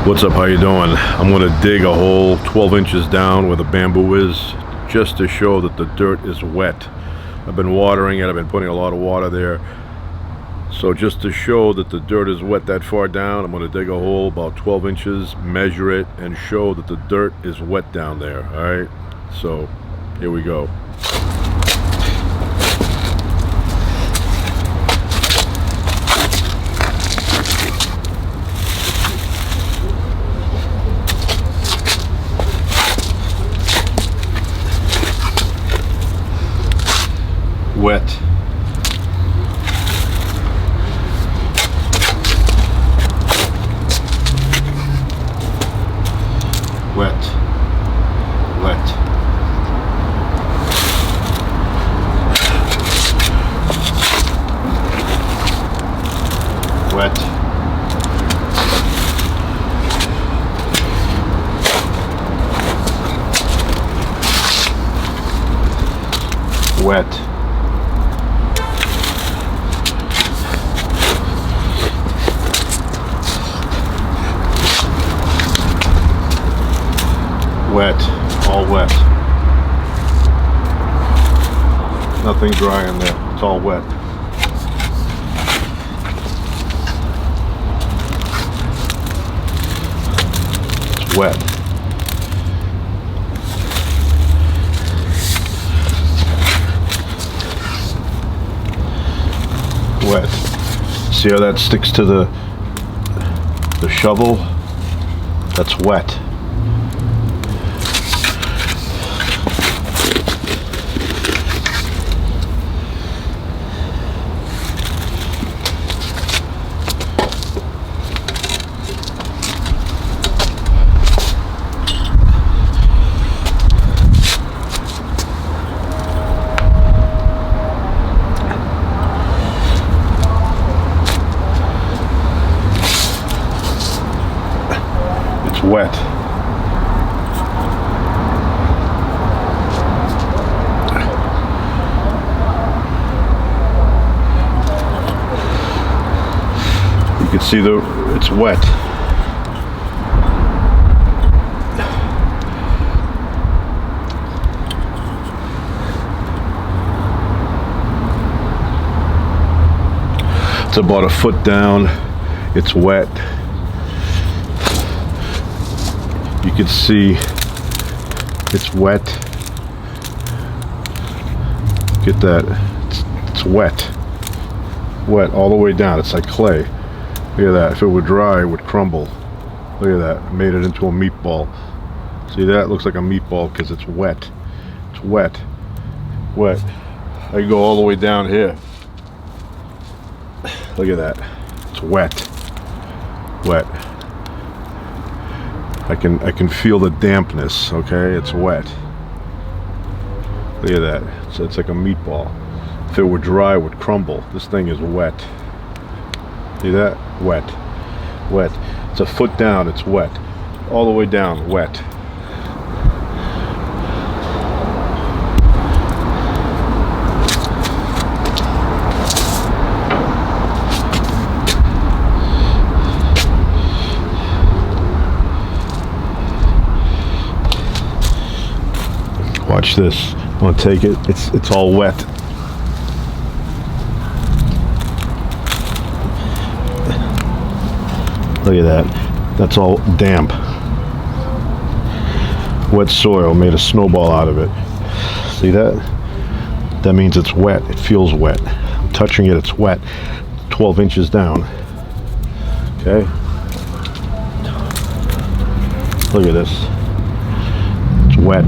What's up, how you doing? I'm going to dig a hole 12 inches down where the bamboo is, just to show that the dirt is wet. I've been watering it, I've been putting a lot of water there. So just to show that the dirt is wet that far down, I'm going to dig a hole about 12 inches, measure it, and show that the dirt is wet down there. Alright, so here we go. Wet. Wet. Wet. Wet. Wet. Wet, all wet. Nothing dry in there, it's all wet. It's wet. Wet. See how that sticks to the shovel? That's wet. Wet. You can see it's wet. It's about a foot down. It's wet. You can see it's wet. Get that? It's wet. Wet all the way down. It's like clay. Look at that. If it were dry, it would crumble. Look at that. I made it into a meatball. See that? It looks like a meatball because it's wet. It's wet. Wet. I can go all the way down here. Look at that. It's wet. Wet. I can feel the dampness, okay? It's wet. Look at that. It's like a meatball. If it were dry, it would crumble. This thing is wet. See that? Wet. Wet. It's a foot down, it's wet. All the way down, wet. Watch this. I'm gonna take it. It's all wet. Look at that. That's all damp. Wet soil made a snowball out of it. See that? That means it's wet. It feels wet. I'm touching it. It's wet. 12 inches down. Okay. Look at this. It's wet.